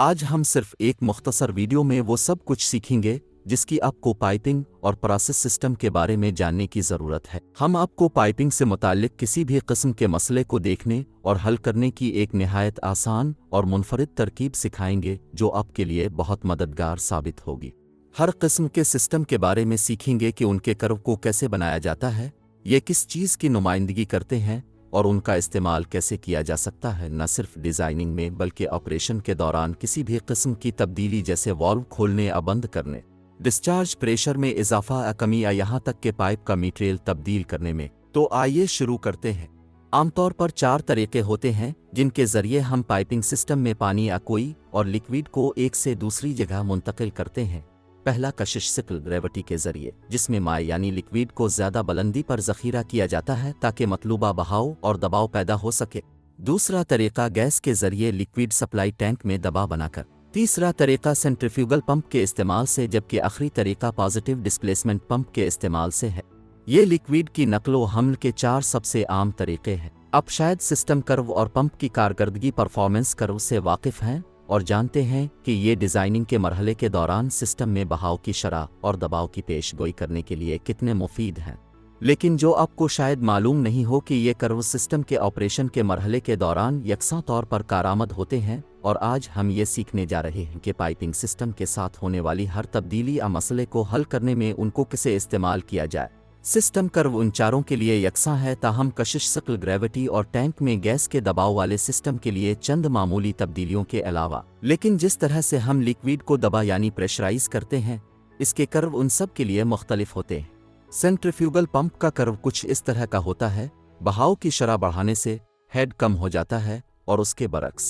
आज हम सिर्फ एक मुख्तसर वीडियो में वो सब कुछ सीखेंगे जिसकी आपको पाइपिंग और प्रोसेस सिस्टम के बारे में जानने की ज़रूरत है। हम आपको पाइपिंग से मुताल्लिक किसी भी किस्म के मसले को देखने और हल करने की एक निहायत आसान और मुनफरिद तरकीब सिखाएंगे जो आपके लिए बहुत मददगार साबित होगी। हर किस्म के सिस्टम के बारे में सीखेंगे कि उनके कर्व को कैसे बनाया जाता है, ये किस चीज़ की नुमाइंदगी करते हैं और उनका इस्तेमाल कैसे किया जा सकता है, न सिर्फ डिज़ाइनिंग में बल्कि ऑपरेशन के दौरान किसी भी किस्म की तब्दीली जैसे वाल्व खोलने या बंद करने, डिस्चार्ज प्रेशर में इजाफा या कमी या यहाँ तक के पाइप का मटेरियल तब्दील करने में। तो आइए शुरू करते हैं। आमतौर पर 4 तरीके होते हैं जिनके ज़रिए हम पाइपिंग सिस्टम में पानी या कोई और लिक्विड को एक से दूसरी जगह मुंतकिल करते हैं। पहला कशिश सिकल ग्रेविटी के जरिए, जिसमें माय यानी लिक्विड को ज़्यादा बुलंदी पर ज़ख़ीरा किया जाता है ताकि मतलूबा बहाव और दबाव पैदा हो सके। दूसरा तरीका गैस के जरिए लिक्विड सप्लाई टैंक में दबाव बनाकर। तीसरा तरीका सेंट्रीफ्यूगल पंप के इस्तेमाल से, जबकि आखिरी तरीका पॉजिटिव डिस्प्लेसमेंट पंप के इस्तेमाल से है। ये लिक्विड की नकलो हमल के 4 सबसे आम तरीके हैं। अब शायद सिस्टम कर्व और पंप की कारकर्दगी परफॉर्मेंस कर्व से वाकिफ़ हैं और जानते हैं कि ये डिज़ाइनिंग के मरहले के दौरान सिस्टम में बहाव की शरह और दबाव की पेशगोई करने के लिए कितने मुफीद हैं। लेकिन जो आपको शायद मालूम नहीं हो कि ये कर्व सिस्टम के ऑपरेशन के मरहले के दौरान यकसा तौर पर कारआमद होते हैं। और आज हम ये सीखने जा रहे हैं कि पाइपिंग सिस्टम के साथ होने वाली हर तब्दीली या मसले को हल करने में उनको कैसे इस्तेमाल किया जाए। सिस्टम कर्व उन चारों के लिए यकसा है, ताहम कशिश सिकल ग्रेविटी और टैंक में गैस के दबाव वाले सिस्टम के लिए चंद मामूली तब्दीलियों के अलावा। लेकिन जिस तरह से हम लिक्विड को दबा यानी प्रेशराइज करते हैं, इसके कर्व उन सब के लिए मुख्तलिफ होते हैं। सेंट्रीफ्यूगल पंप का कर्व कुछ इस तरह का होता है। बहाव की शरह बढ़ाने से हेड कम हो जाता है और उसके बरक्स।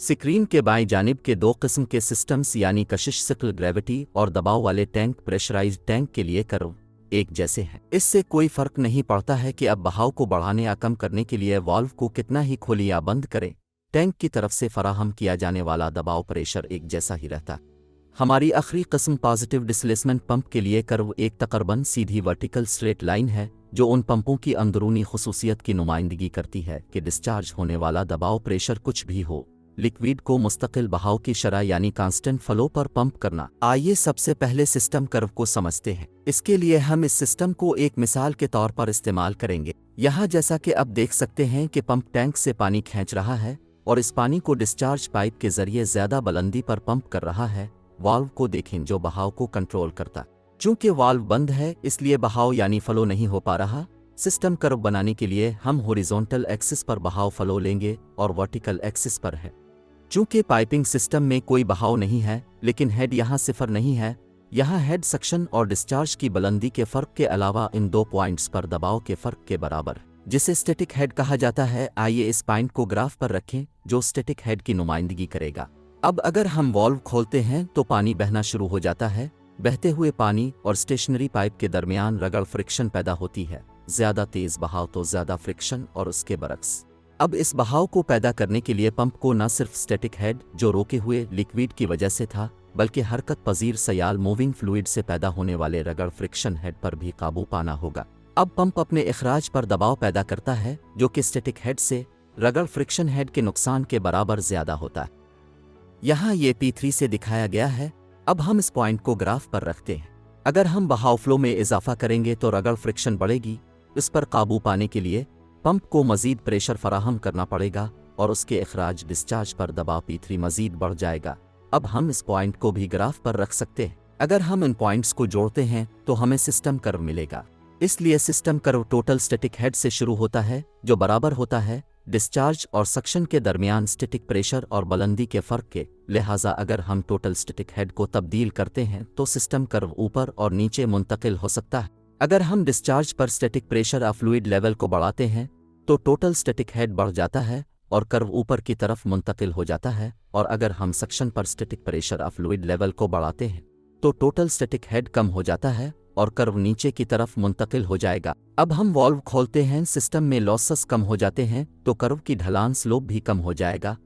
स्क्रीन के बाएं जानिब के 2 किस्म के सिस्टम्स यानी कशिश सिकल ग्रेविटी और दबाव वाले टैंक प्रेशराइज्ड टैंक के लिए कर्व एक जैसे हैं। इससे कोई फर्क नहीं पड़ता है कि अब बहाव को बढ़ाने या कम करने के लिए वाल्व को कितना ही खोलें या बंद करें, टैंक की तरफ से फराहम किया जाने वाला दबाव प्रेशर एक जैसा ही रहता। हमारी आखिरी किस्म पॉजिटिव डिस्प्लेसमेंट पंप के लिए कर्व एक तकरीबन सीधी वर्टिकल स्ट्रेट लाइन है, जो उन पंपों की अंदरूनी खुसूसियत की नुमाइंदगी करती है कि डिस्चार्ज होने वाला दबाव प्रेशर कुछ भी हो, लिक्विड को मुस्तकिल बहाव की शरह यानी कांस्टेंट फ्लो पर पंप करना। आइए सबसे पहले सिस्टम कर्व को समझते हैं। इसके लिए हम इस सिस्टम को एक मिसाल के तौर पर इस्तेमाल करेंगे। यहाँ जैसा कि अब देख सकते हैं कि पंप टैंक से पानी खींच रहा है और इस पानी को डिस्चार्ज पाइप के जरिए ज़्यादा बुलंदी पर पंप कर रहा है। वाल्व को देखें जो बहाव को कंट्रोल करता। चूंकि वाल्व बंद है, इसलिए बहाव यानी फ्लो नहीं हो पा रहा। सिस्टम कर्व बनाने के लिए हम हॉरिजॉन्टल एक्सिस पर बहाव फ्लो लेंगे और वर्टिकल एक्सिस पर है। चूंकि पाइपिंग सिस्टम में कोई बहाव नहीं है, लेकिन हेड यहाँ सिफर नहीं है। यहाँ हेड सक्शन और डिस्चार्ज की बुलंदी के फ़र्क के अलावा इन 2 पॉइंट्स पर दबाव के फ़र्क के बराबर, जिसे स्टैटिक हेड कहा जाता है। आइए इस पॉइंट को ग्राफ पर रखें जो स्टैटिक हेड की नुमाइंदगी करेगा। अब अगर हम वाल्व खोलते हैं तो पानी बहना शुरू हो जाता है। बहते हुए पानी और स्टेशनरी पाइप के दरमियान रगड़ फ्रिक्शन पैदा होती है। ज़्यादा तेज़ बहाव तो ज़्यादा फ्रिक्शन और उसके बरक्स। अब इस बहाव को पैदा करने के लिए पंप को न सिर्फ स्टैटिक हेड जो रोके हुए लिक्विड की वजह से था, बल्कि हरकत पजीर सयाल मूविंग फ्लूइड से पैदा होने वाले रगड़ फ्रिक्शन हेड पर भी काबू पाना होगा। अब पंप अपने इखराज पर दबाव पैदा करता है जो कि स्टैटिक हेड से रगड़ फ्रिक्शन हेड के नुकसान के बराबर ज़्यादा होता है। यहाँ ये P3 से दिखाया गया है। अब हम इस पॉइंट को ग्राफ पर रखते हैं। अगर हम बहाव फ्लो में इजाफा करेंगे तो रगड़ फ्रिक्शन बढ़ेगी। इस पर काबू पाने के लिए पंप को मज़ीद प्रेशर फराहम करना पड़ेगा और उसके इखराज डिस्चार्ज पर दबाव P3 मज़ीद बढ़ जाएगा। अब हम इस पॉइंट को भी ग्राफ पर रख सकते हैं। अगर हम इन पॉइंट्स को जोड़ते हैं तो हमें सिस्टम कर्व मिलेगा। इसलिए system curve total static head से शुरू होता है, जो बराबर होता है डिस्चार्ज और सक्शन के दरमियान स्टैटिक प्रेशर और बुलंदी के फ़र्क के। लिहाजा अगर हम टोटल स्टैटिक हेड को तब्दील करते हैं तो सिस्टम कर्व ऊपर और नीचे मुंतकिल हो सकता है। अगर हम डिस्चार्ज पर स्टैटिक प्रेशर या फ्लूइड लेवल को बढ़ाते हैं तो टोटल स्टैटिक हेड बढ़ जाता है और कर्व ऊपर की तरफ मुंतकिल हो जाता है। और अगर हम सक्शन पर स्टैटिक प्रेशर या फ्लूइड लेवल को बढ़ाते हैं तो टोटल स्टैटिक हेड कम हो जाता है और कर्व नीचे की तरफ मुंतकिल हो जाएगा। अब हम वाल्व खोलते हैं, सिस्टम में लॉसेस कम हो जाते हैं तो कर्व की ढलान स्लोप भी कम हो जाएगा।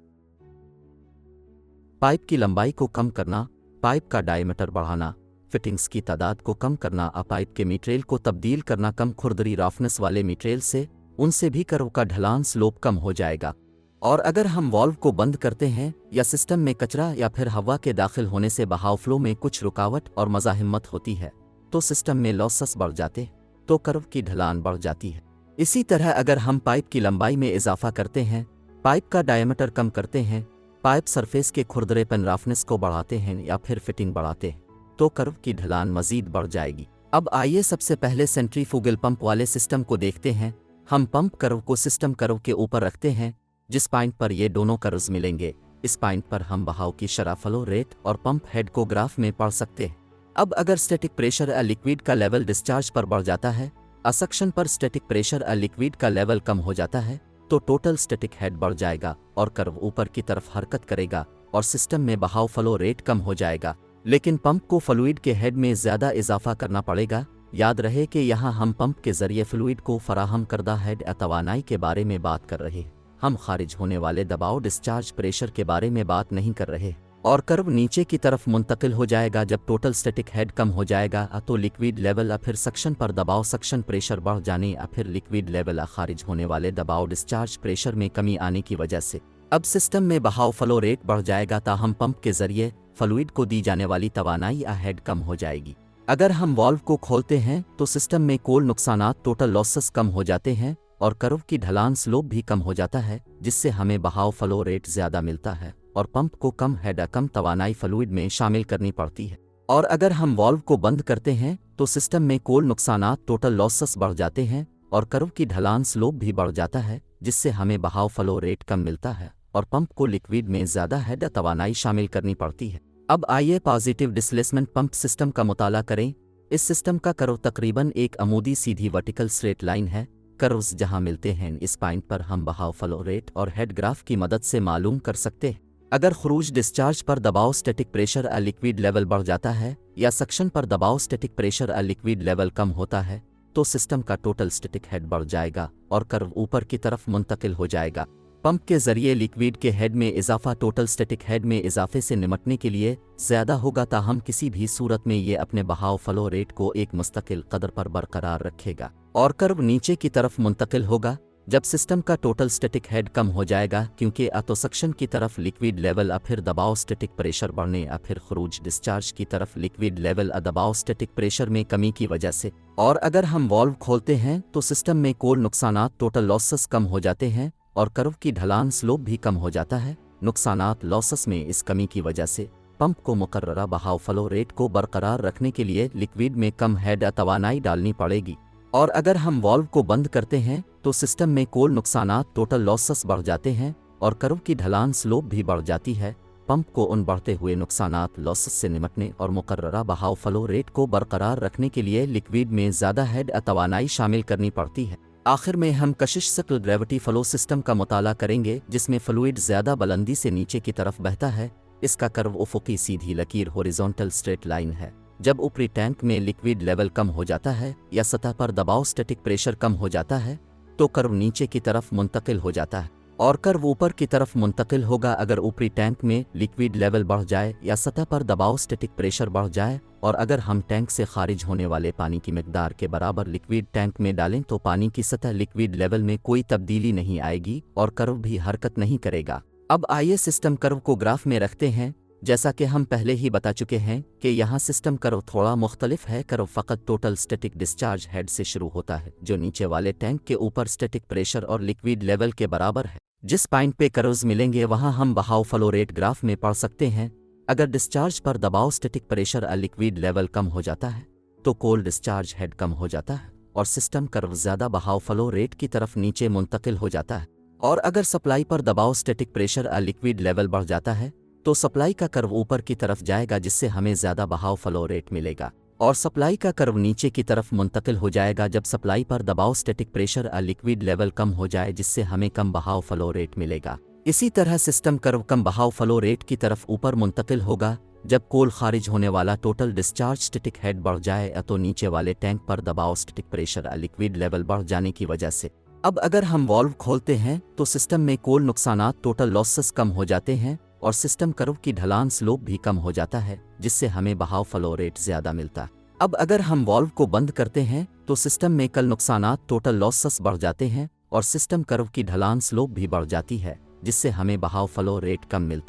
पाइप की लंबाई को कम करना, पाइप का डायमीटर बढ़ाना, फिटिंग्स की तादाद को कम करना, पाइप के मटेरियल को तब्दील करना कम खुरदरी रफनेस वाले मटेरियल से, उनसे भी कर्व का ढलान स्लोप कम हो जाएगा। और अगर हम वाल्व को बंद करते हैं या सिस्टम में कचरा या फिर हवा के दाखिल होने से बहाव फ्लो में कुछ रुकावट और मज़ाहिमत होती है तो सिस्टम में लॉसेस बढ़ जाते, तो कर्व की ढलान बढ़ जाती है। इसी तरह अगर हम पाइप की लंबाई में इजाफा करते हैं, पाइप का डायमीटर कम करते हैं, पाइप सरफेस के खुरदरेपन रफनेस को बढ़ाते हैं या फिर फिटिंग बढ़ाते हैं, तो कर्व की ढलान मज़ीद बढ़ जाएगी। अब आइए सबसे पहले सेंट्रीफ्यूगल पंप वाले सिस्टम को देखते हैं। हम पंप कर्व को सिस्टम कर्व के ऊपर रखते हैं, जिस पॉइंट पर ये दोनों कर्व्स मिलेंगे इस पॉइंट पर हम बहाव की शरह फ्लो रेट और पंप हेड को ग्राफ में पढ़ सकते हैं। अब अगर स्टैटिक प्रेशर या लिक्विड का लेवल डिस्चार्ज पर बढ़ जाता है, असक्शन पर स्टैटिक प्रेशर या लिक्विड का लेवल कम हो जाता है, तो टोटल स्टैटिक हेड बढ़ जाएगा और कर्व ऊपर की तरफ हरकत करेगा और सिस्टम में बहाव फ्लो रेट कम हो जाएगा। लेकिन पंप को फ्लूइड के हेड में ज़्यादा इजाफा करना पड़ेगा। याद रहे कि यहाँ हम पंप के जरिए फ्लूइड को फराहम करदा हेड या तवानाई के बारे में बात कर रहे हैं, हम खारिज होने वाले दबाव डिस्चार्ज प्रेशर के बारे में बात नहीं कर रहे। और कर्व नीचे की तरफ मुंतकिल हो जाएगा जब टोटल स्टैटिक हेड कम हो जाएगा, तो लिक्विड लेवल या फिर सक्शन पर दबाव सक्शन प्रेशर बढ़ जाने या फिर लिक्विड लेवल या खारिज होने वाले दबाव डिस्चार्ज प्रेशर में कमी आने की वजह से अब सिस्टम में बहाव फ्लो रेट बढ़ जाएगा, ताहम पंप के जरिए फ्लूइड को दी जाने वाली तवानाई या हेड कम हो जाएगी। अगर हम वाल्व को खोलते हैं तो सिस्टम में कुल नुकसानात टोटल लॉसेस कम हो जाते हैं और कर्व की ढलान स्लोप भी कम हो जाता है, जिससे हमें बहाव फ्लो रेट ज़्यादा मिलता है और पंप को कम हेड कम तवानाई फ्लूइड में शामिल करनी पड़ती है। और अगर हम वाल्व को बंद करते हैं तो सिस्टम में कुल नुकसानात टोटल लॉसेस बढ़ जाते हैं और कर्व की ढलान स्लोप भी बढ़ जाता है, जिससे हमें बहाव फ्लो रेट कम मिलता है और पंप को लिक्विड में ज़्यादा हेड तवानाई शामिल करनी पड़ती है। अब आइए पॉजिटिव डिस्प्लेसमेंट पंप सिस्टम का मुताला करें। इस सिस्टम का कर्व तकरीबन एक अमूदी सीधी वर्टिकल स्ट्रेट लाइन है। कर्व्स जहां मिलते हैं इस पॉइंट पर हम बहाव फ्लो रेट और हेड ग्राफ की मदद से मालूम कर सकते हैं। अगर खरूज डिस्चार्ज पर दबाव स्टैटिक प्रेशर या लिक्विड लेवल बढ़ जाता है या सक्शन पर दबाव स्टैटिक प्रेशर या लिक्विड लेवल कम होता है, तो सिस्टम का टोटल स्टैटिक हेड बढ़ जाएगा और कर्व ऊपर की तरफ मुंतकिल हो जाएगा। पंप के जरिए लिक्विड के हेड में इजाफा टोटल स्टैटिक हेड में इजाफे से निमटने के लिए ज़्यादा होगा, ताहम किसी भी सूरत में ये अपने बहाव फ्लो रेट को एक मुस्तकिल कदर पर बरकरार रखेगा और कर्व नीचे की तरफ मुंतकिल होगा जब सिस्टम का टोटल स्टैटिक हेड कम हो जाएगा, क्योंकि या तो सक्शन की तरफ लिक्विड लेवल या फिर दबाव स्टैटिक प्रेशर बढ़ने या फिर खरूज डिस्चार्ज की तरफ लिक्विड लेवल या दबाव स्टैटिक प्रेशर में कमी की वजह से। और अगर हम वाल्व खोलते हैं तो सिस्टम में कुल नुकसानात टोटल लॉसेस कम हो जाते हैं और कर्व की ढलान स्लोप भी कम हो जाता है। नुकसानात लॉसेस में इस कमी की वजह से पंप को मुकर्ररा बहाव फ्लो रेट को बरकरार रखने के लिए लिक्विड में कम हेड या तवानाई डालनी पड़ेगी। और अगर हम वाल्व को बंद करते हैं तो सिस्टम में कुल नुकसानात टोटल लॉसेस बढ़ जाते हैं और कर्व की ढलान स्लोप भी बढ़ जाती है। पंप को उन बढ़ते हुए नुकसानात लॉसेस से निमटने और मुकर्ररा बहाव फ्लो रेट को बरकरार रखने के लिए लिक्विड में ज़्यादा हेड या तवानाई शामिल करनी पड़ती है। आखिर में हम कशिश शक्ल ग्रेविटी फ्लो सिस्टम का मुताला करेंगे, जिसमें फ्लूइड ज़्यादा बुलंदी से नीचे की तरफ बहता है। इसका कर्व उफुकी सीधी लकीर हॉरिजॉन्टल स्ट्रेट लाइन है। जब ऊपरी टैंक में लिक्विड लेवल कम हो जाता है या सतह पर दबाव स्टैटिक प्रेशर कम हो जाता है, तो कर्व नीचे की तरफ मुंतकिल हो जाता है और कर्व ऊपर की तरफ मुंतकिल होगा अगर ऊपरी टैंक में लिक्विड लेवल बढ़ जाए या सतह पर दबाव स्टैटिक प्रेशर बढ़ जाए। और अगर हम टैंक से खारिज होने वाले पानी की मिकदार के बराबर लिक्विड टैंक में डालें तो पानी की सतह लिक्विड लेवल में कोई तब्दीली नहीं आएगी और कर्व भी हरकत नहीं करेगा। अब आइए सिस्टम कर्व को ग्राफ में रखते हैं। जैसा कि हम पहले ही बता चुके हैं कि यहाँ सिस्टम कर्व थोड़ा मुख्तलिफ है। कर्व फ़कत टोटल स्टैटिक डिस्चार्ज हेड से शुरू होता है, जो नीचे वाले टैंक के ऊपर स्टैटिक प्रेशर और लिक्विड लेवल के बराबर है। जिस पॉइंट पे कर्व्स मिलेंगे वहाँ हम बहाव फ्लो रेट ग्राफ में पढ़ सकते हैं। अगर डिस्चार्ज पर दबाव स्टैटिक प्रेशर और लिक्विड लेवल कम हो जाता है तो कोल डिस्चार्ज हेड कम हो जाता है और सिस्टम कर्व ज़्यादा बहाव फ्लो रेट की तरफ नीचे मुंतकिल हो जाता है। और अगर सप्लाई पर दबाव स्टैटिक प्रेशर और लिक्विड लेवल बढ़ जाता है तो सप्लाई का कर्व ऊपर की तरफ जाएगा, जिससे हमें ज़्यादा बहाव फ्लो रेट मिलेगा। और सप्लाई का कर्व नीचे की तरफ मुंतकिल हो जाएगा जब सप्लाई पर दबाव स्टैटिक प्रेशर और लिक्विड लेवल कम हो जाए, जिससे हमें कम बहाव फ्लो रेट मिलेगा। इसी तरह सिस्टम कर्व कम बहाव फ्लो रेट की तरफ ऊपर मुंतकिल होगा जब कोल खारिज होने वाला टोटल डिस्चार्ज स्टैटिक हेड बढ़ जाए या तो नीचे वाले टैंक पर दबाव स्टैटिक प्रेशर और लिक्विड लेवल बढ़ जाने की वजह से। अब अगर हम वाल्व खोलते हैं तो सिस्टम में कोल नुकसानात टोटल लॉसेस कम हो जाते हैं और सिस्टम कर्व की ढलान स्लोप भी कम हो जाता है, जिससे हमें बहाव फ्लो रेट ज़्यादा मिलता है। अब अगर हम वाल्व को बंद करते हैं तो सिस्टम में कल नुकसानात टोटल लॉसेस बढ़ जाते हैं और सिस्टम कर्व की ढलान स्लोप भी बढ़ जाती है, जिससे हमें बहाव फ्लो रेट कम मिलता है।